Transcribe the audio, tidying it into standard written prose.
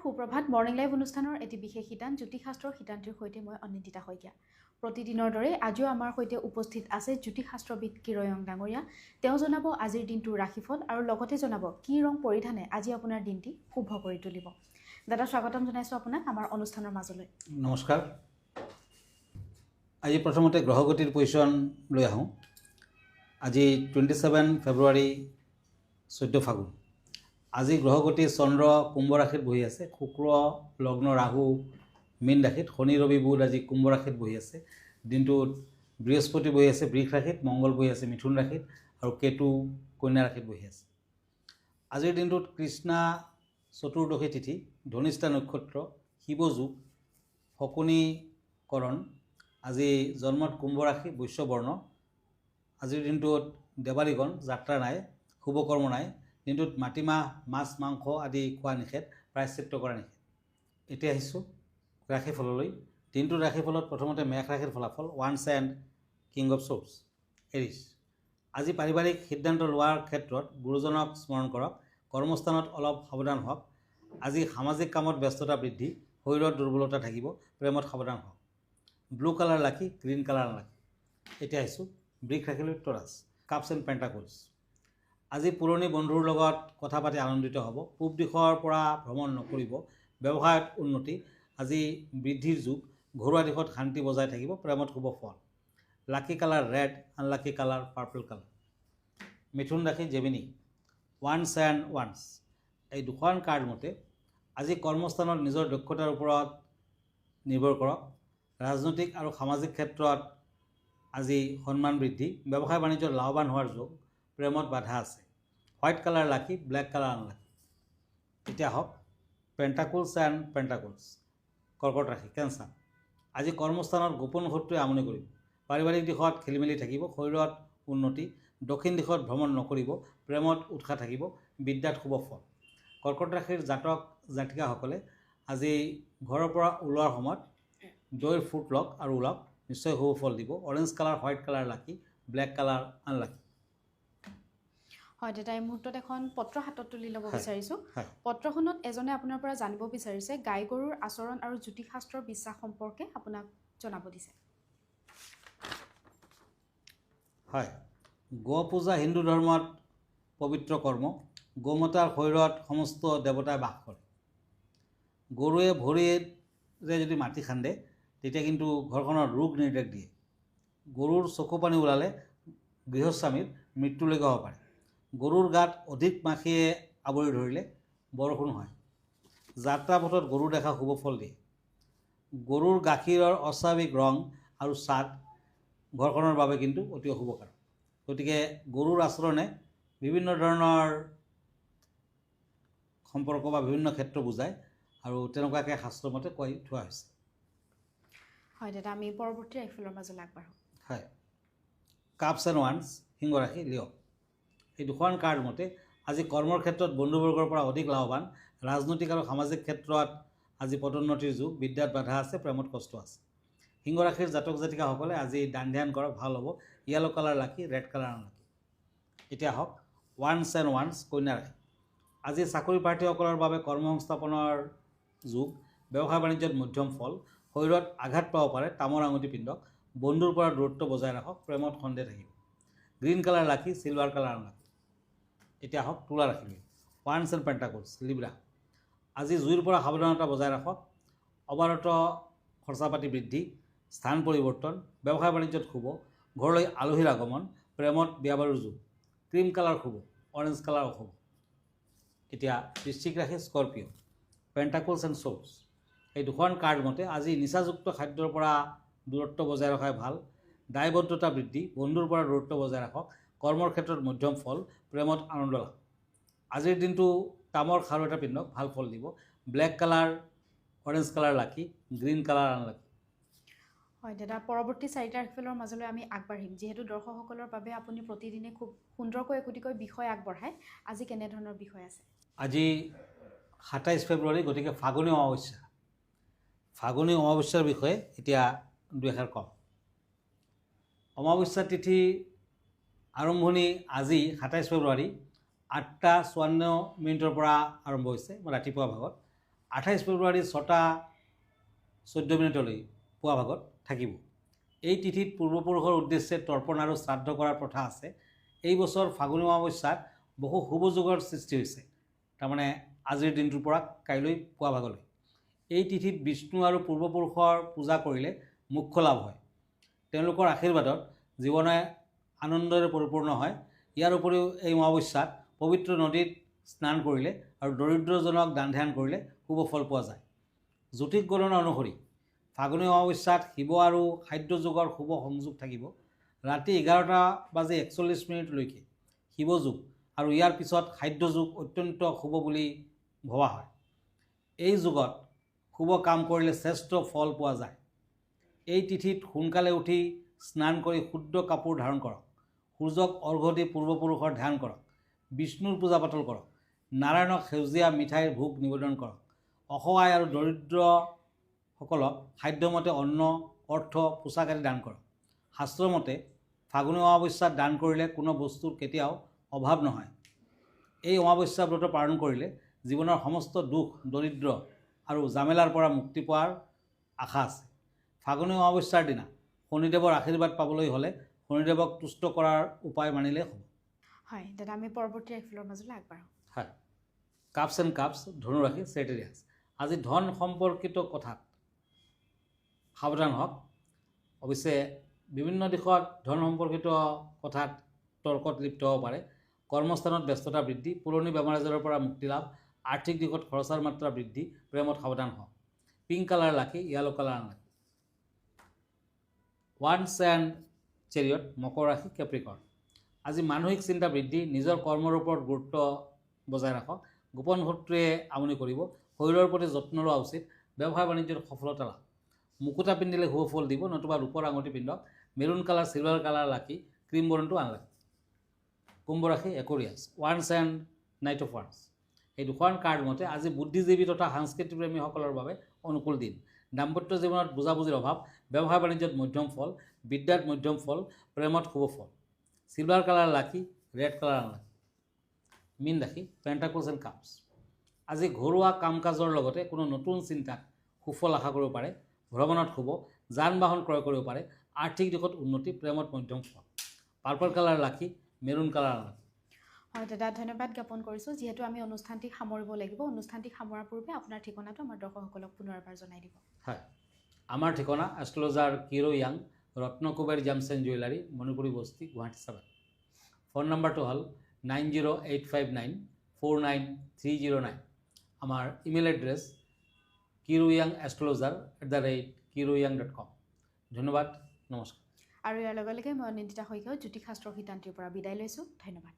সুপ্ৰভাত morning live অনুষ্ঠানৰ এটি বিশেষ শিতান জ্যোতিষশাস্ত্ৰৰ শিতান্তিৰ সৈতে মই অনিন্দিতা শইকীয়া। প্ৰতিদিনৰ দৰে আজিও আমাৰ সৈতে উপস্থিত আছে জ্যোতিষশাস্ত্ৰবিদ কিৰয়ং ডাঙৰীয়া। তেওঁ জনাব আজিৰ দিনটোৰ ৰাশিফল আৰু লগতে জনাব কি ৰং পৰিধানে আজি আপোনাৰ দিনটি শুভ কৰি তুলিব। দাদা স্বাগতম জনাইছোঁ আপোনাক আমাৰ অনুষ্ঠানৰ মাজলৈ। নমস্কাৰ। আজি প্ৰথমতে গ্ৰহগতিৰ পজিশ্যন লৈ আহোঁ। আজি 27 ফেব্ৰুৱাৰী 14 ফাগুন। আজি গ্ৰহগতি চন্দ্ৰ কুম্ভ ৰাশিত বহি আছে, শুক্ৰ লগ্ন ৰাহু মীন ৰাশিত, শনি ৰবি বুধ আজি কুম্ভ ৰাশিত বহি আছে। দিনটোত বৃহস্পতি বহি আছে বৃষ ৰাশিত, মংগল বহি আছে মিথুন ৰাশিত আৰু কেতু কন্যা ৰাশিত বহি আছে। আজিৰ দিনটোত কৃষ্ণা চতুৰ্দশী তিথি, ধনিষ্ঠা নক্ষত্ৰ, শিৱযোগ, শকুনীকৰণ। আজি জন্মত কুম্ভ ৰাশি, বৈশ্যবৰ্ণ। আজিৰ দিনটোত দেৱালীগণ, যাত্ৰা নাই, শুভকৰ্ম নাই। দিনটোত মাটিমাহ মাছ মাংস আদি খোৱা নিষেধ, প্ৰায়শ্চিত্ত কৰা নিষেধ। এতিয়া আহিছোঁ ৰাশিফললৈ। দিনটোৰ ৰাশিফলত প্ৰথমতে মেষ ৰাশিৰ ফলাফল। Once and king of shorts, Aries. আজি পাৰিবাৰিক সিদ্ধান্ত লোৱাৰ ক্ষেত্ৰত গুৰুজনক স্মৰণ কৰক। কৰ্মস্থানত অলপ সাৱধান হওক। আজি সামাজিক কামত ব্যস্ততা বৃদ্ধি, শৰীৰত দুৰ্বলতা থাকিব, প্ৰেমত সাৱধান হওক। ব্লু কালাৰ লাকি, গ্ৰীণ কালাৰ লাকি। এতিয়া আহিছোঁ বৃষ ৰাশিলৈ। টৰাছ, কাপছ এণ্ড পেণ্টাকলছ। আজি পুৰণি বন্ধুৰ লগত কথা পাতি আনন্দিত হ'ব। পূব দিশৰ পৰা ভ্ৰমণ নকৰিব, ব্যৱসায়ত উন্নতি। আজি বৃদ্ধিৰ যুগ, ঘৰুৱা দিশত শান্তি বজাই থাকিব, প্ৰেমত শুভ ফল। Lucky colour red, unlucky colour purple colour. মিথুন ৰাশি, জেমিনি। ওৱান্স এণ্ড ওৱান্স, এই দুখন কাৰ্ড মতে আজি কৰ্মস্থানত নিজৰ দক্ষতাৰ ওপৰত নিৰ্ভৰ কৰক। ৰাজনৈতিক আৰু সামাজিক ক্ষেত্ৰত আজি সন্মান বৃদ্ধি, ব্যৱসায় বাণিজ্যত লাভৱান হোৱাৰ যোগ, প্ৰেমত বাধা আছে। হোৱাইট কালাৰ লাকি, ব্লেক কালাৰ আনলাকি। এতিয়া হওক পেণ্টাকলছ এণ্ড পেণ্টাকলছ। কৰ্কট ৰাশি, কেঞ্চাৰ। আজি কৰ্মস্থানত গোপন শত্ৰুৱে আমনি কৰিব, পাৰিবাৰিক দিশত খেলিমেলি থাকিব, শৰীৰত উন্নতি। দক্ষিণ দিশত ভ্ৰমণ নকৰিব, প্ৰেমত উৎসাহ থাকিব, বিদ্যাত শুভ ফল। কৰ্কট ৰাশিৰ জাতক জাতিকাসকলে আজি ঘৰৰ পৰা ওলোৱাৰ সময়ত দৈৰ ফুট লওক আৰু ওলাওক, নিশ্চয় শুভ ফল দিব। অৰেঞ্জ কালাৰ, হোৱাইট কালাৰ লাকি, ব্লেক কালাৰ আনলাকি। হয় দাদা, এই মুহূৰ্তত এখন পত্ৰ হাতত তুলি ল'ব বিচাৰিছোঁ। পত্ৰখনত এজনে আপোনাৰ পৰা জানিব বিচাৰিছে গাই গৰুৰ আচৰণ আৰু জ্যোতিষশাস্ত্ৰৰ বিশ্বাস সম্পৰ্কে আপোনাক জনাব দিছে। হয়, গো পূজা হিন্দু ধৰ্মত পবিত্ৰ কৰ্ম। গোমাতাৰ শৰীৰত সমস্ত দেৱতাই বাস কৰে। গৰুৱে ভৰিৰে যদি মাটি খান্দে তেতিয়া কিন্তু ঘৰখনৰ ৰোগ নিৰ্দেশ দিয়ে। গৰুৰ চকু পানী ওলালে গৃহস্বামীৰ মৃত্যুলৈকে হ'ব পাৰে। গৰুৰ গাত অধিক মাখিয়ে আৱৰি ধৰিলে বৰষুণ হয়। যাত্ৰা পথত গৰু দেখা শুভ ফল দিয়ে। গৰুৰ গাখীৰৰ অস্বাভাৱিক ৰং আৰু স্বাদ ঘৰখনৰ বাবে কিন্তু অতি অশুভকাৰক। গতিকে গৰুৰ আচৰণে বিভিন্ন ধৰণৰ সম্পৰ্ক বা বিভিন্ন ক্ষেত্ৰ বুজায় আৰু তেনেকুৱাকৈ শাস্ত্ৰমতে কৈ থোৱা হৈছে। হয় দাদা, আমি পৰৱৰ্তী ৰাশিফলৰ মাজলৈ আগবাঢ়োঁ। হয়, কাপছ এণ্ড ওৱান্স, সিংহ ৰাশি, লিঅ'। এই দুখন কাৰ্ড মতে আজি কৰ্মৰ ক্ষেত্ৰত বন্ধুবৰ্গৰ পৰা অধিক লাভৱান। ৰাজনৈতিক আৰু সামাজিক ক্ষেত্ৰত আজি পদোন্নতিৰ যুগ, বিদ্যাত বাধা আছে, প্ৰেমত কষ্ট আছে। সিংহ ৰাশিৰ জাতক জাতিকাসকলে আজি দান ধ্যান কৰক, ভাল হ'ব। য়েল্ল' কালাৰ লাকি, ৰেড কালাৰ আনলাকি। এতিয়া হওক ওৱান্স এণ্ড ওৱান্স, কন্যা ৰাশি। আজি চাকৰি প্ৰাৰ্থীসকলৰ বাবে কৰ্মসংস্থাপনৰ যুগ, ব্যৱসায় বাণিজ্যত মধ্যম ফল। শৰীৰত আঘাত পাব পাৰে, তামৰ আঙুঠি পিন্ধক। বন্ধুৰ পৰা দূৰত্ব বজাই ৰাখক, প্ৰেমত সন্দেহ থাকিব। Green colour lucky, silver colour unlucky. এতিয়া হওক তুলা ৰাশিলৈ। ওৱান্স এণ্ড পেণ্টাকলছ, লিব্ৰা। আজি জুইৰ পৰা সাৱধানতা বজাই ৰাখক। অবাৰত খৰচা পাতি বৃদ্ধি, স্থান পৰিৱৰ্তন, ব্যৱসায় বাণিজ্যত শুভ। ঘৰলৈ আলহীৰ আগমন, প্ৰেমত বিয়া বাৰুৰ যুগ। ক্ৰীম কালাৰ শুভ, অৰেঞ্জ কালাৰ অশুভ। এতিয়া বৃশ্চিক ৰাশি, স্কৰপিঅ'। পেণ্টাকলছ এণ্ড শ্বৰ্টছ, এই দুখন কাৰ্ড মতে আজি নিচাযুক্ত খাদ্যৰ পৰা দূৰত্ব বজাই ৰখাই ভাল। দায়বদ্ধতা বৃদ্ধি, বন্ধুৰ পৰা দূৰত্ব বজাই ৰাখক। কৰ্মৰ ক্ষেত্ৰত মধ্যম ফল, প্ৰেমত আনন্দ লাভ। আজিৰ দিনটো তামৰ খাৰু এটা পিন্ধক, ভাল ফল দিব। ব্লেক কালাৰ, অৰেঞ্জ কালাৰ লাকি, গ্ৰীণ কালাৰ আনলাকি। হয় দাদা, পৰৱৰ্তী চাৰিটা ৰাশিফলৰ মাজলৈ আমি আগবাঢ়িম। যিহেতু দৰ্শকসকলৰ বাবে আপুনি প্ৰতিদিনে খুব সুন্দৰকৈ একোটিকৈ বিষয় আগবঢ়ায়, আজি কেনেধৰণৰ বিষয় আছে? আজি 27 ফেব্ৰুৱাৰী, গতিকে ফাগুনী অমাৱস্যা। ফাগুনী অমাৱস্যাৰ বিষয়ে এতিয়া দুই এষাৰ কম। অমাৱস্যা তিথি আৰম্ভণি আজি 27 ফেব্ৰুৱাৰী 8:54 পৰা আৰম্ভ হৈছে ৰাতিপুৱা ভাগত 28 ফেব্ৰুৱাৰী 6:14 পুৱা ভাগত থাকিব। এই তিথিত পূৰ্বপুৰুষৰ উদ্দেশ্যে তৰ্পণ আৰু শ্ৰাদ্ধ কৰাৰ প্ৰথা আছে। এই বছৰ ফাগুনী অমাৱস্যাত বহু শুভ যোগৰ সৃষ্টি হৈছে, তাৰমানে আজিৰ দিনটোৰ পৰা কাইলৈ পুৱা ভাগলৈ। এই তিথিত বিষ্ণু আৰু পূৰ্বপুৰুষৰ পূজা কৰিলে মোক্ষ লাভ হয়। তেওঁলোকৰ আশীৰ্বাদত জীৱনে আনন্দৰে পৰিপূৰ্ণ হয়। ইয়াৰ উপৰিও এই অমাৱস্যাত পবিত্ৰ নদীত স্নান কৰিলে আৰু দৰিদ্ৰজনক দান ধ্যান কৰিলে শুভ ফল পোৱা যায়। জ্যোতিষ গণনা অনুসৰি ফাগুনী অমাৱস্যাত শিৱ আৰু খাদ্য যোগৰ শুভ সংযোগ থাকিব। ৰাতি 11:41 শিৱ যোগ আৰু ইয়াৰ পিছত খাদ্য যোগ অত্যন্ত শুভ বুলি ভবা হয়। এই যুগত শুভ কাম কৰিলে শ্ৰেষ্ঠ ফল পোৱা যায়। এই তিথিত সোনকালে উঠি স্নান কৰি শুদ্ধ কাপোৰ ধাৰণ কৰক, সূৰ্যক অৰ্ঘ্য দি পূৰ্বপুৰুষৰ ধ্যান কৰক, বিষ্ণুৰ পূজা পাতল কৰক, নাৰায়ণক সেউজীয়া মিঠাইৰ ভোগ নিবেদন কৰক, অসহায় আৰু দৰিদ্ৰসকলক খাদ্যমতে অন্ন, অৰ্থ, পোচাক আদি দান কৰক। শাস্ত্ৰমতে ফাগুনী অমাৱস্যাত দান কৰিলে কোনো বস্তুৰ কেতিয়াও অভাৱ নহয়। এই অমাৱস্যা ব্ৰত পালন কৰিলে জীৱনৰ সমস্ত দুখ, দৰিদ্ৰ আৰু জামেলাৰ পৰা মুক্তি পোৱাৰ আশা আছে। ফাগুনী অমাৱস্যাৰ দিনা শনিদেৱৰ আশীৰ্বাদ পাবলৈ হ'লে শনিদেৱক তুষ্ট কৰাৰ উপায় মানিলে হ'ব। হয় দাদা, আমি পৰৱৰ্তী ৰাশিফলৰ মাজলৈ আগবাঢ়োঁ। হয়, কাপছ এণ্ড কাপছ, ধনু ৰাশি, চেৰিটেৰিয়াছ। আজি ধন সম্পৰ্কিত কথাত সাৱধান হওক। অৱশ্যে বিভিন্ন দিশত ধন সম্পৰ্কিত কথাত তৰ্কত লিপ্ত হ'ব পাৰে। কৰ্মস্থানত ব্যস্ততা বৃদ্ধি, পুৰণি বেমাৰ আজাৰৰ পৰা মুক্তি লাভ, আৰ্থিক দিশত খৰচৰ মাত্ৰা বৃদ্ধি, প্ৰেমত সাৱধান হওক। Pink colour lucky, yellow colour unlucky. ওৱান্স এণ্ড চেৰিয়ট, মকৰ ৰাশি, কেপ্ৰিকৰ্ণ। আজি মানসিক চিন্তা বৃদ্ধি, নিজৰ কৰ্মৰ ওপৰত গুৰুত্ব বজাই ৰাখক। গোপন শত্ৰুৱে আমনি কৰিব, শৰীৰৰ প্ৰতি যত্ন লোৱা উচিত। ব্যৱসায় বাণিজ্যত সফলতা লাভ। মুকুতা পিন্ধিলে শুভ ফল দিব, নতুবা ৰূপৰ আঙুঠি পিন্ধক। মেৰুণ কালাৰ, চিলভাৰ কালাৰ লাকি, ক্ৰীম বৰণটো আনলাকি। কুম্ভ ৰাশি, একুৰিয়াছ, once and night of once. এই দুখন কাৰ্ড মতে আজি বুদ্ধিজীৱী তথা সাংস্কৃতিক প্ৰেমীসকলৰ বাবে অনুকূল দিন। দাম্পত্য জীৱনত বুজাবুজিৰ অভাৱ, ব্যৱসায় বাণিজ্যত মধ্যম ফল, বিদ্যাত মধ্যম ফল, প্ৰেমত শুভ ফল। চিলভাৰ কালাৰ লাকি, ৰেড কালাৰ আনলাকি। মীন ৰাশি, পেণ্টাকলছ এণ্ড কাপছ। আজি ঘৰুৱা কাম কাজৰ লগতে কোনো নতুন চিন্তাত সুফল আশা কৰিব পাৰে। ভ্ৰমণত শুভ, যান বাহন ক্ৰয় কৰিব পাৰে। আৰ্থিক দিশত উন্নতি, প্ৰেমত মধ্যম ফল। পাৰ্পল কালাৰ লাকি, মেৰুণ কালাৰ আনলাকি। হয় দাদা, ধন্যবাদ জ্ঞাপন কৰিছোঁ। যিহেতু আমি অনুষ্ঠানটি সামৰিব লাগিব, অনুষ্ঠানটি সামৰাৰ পূৰ্বে আপোনাৰ ঠিকনাটো আমাৰ দৰ্শকসকলক পুনৰবাৰ জনাই দিব। হয়, আমাৰ ঠিকনা এষ্ট্ৰলজাৰ কিৰো য়াং, Ratnakuber gems and jewellery, Manipuri Basti, Guwahati 7। Phone নম্বৰটো হ'ল 9085949309। আমাৰ ইমেইল এড্ৰেছ kiroyangastrologer@kiroyang.com। ধন্যবাদ, নমস্কাৰ। আৰু ইয়াৰ লগে লগে মই অনিন্দিতা শইকীয়াও জ্যোতিষশাস্ত্ৰৰ শিতান্তিৰ পৰা বিদায় লৈছোঁ। ধন্যবাদ।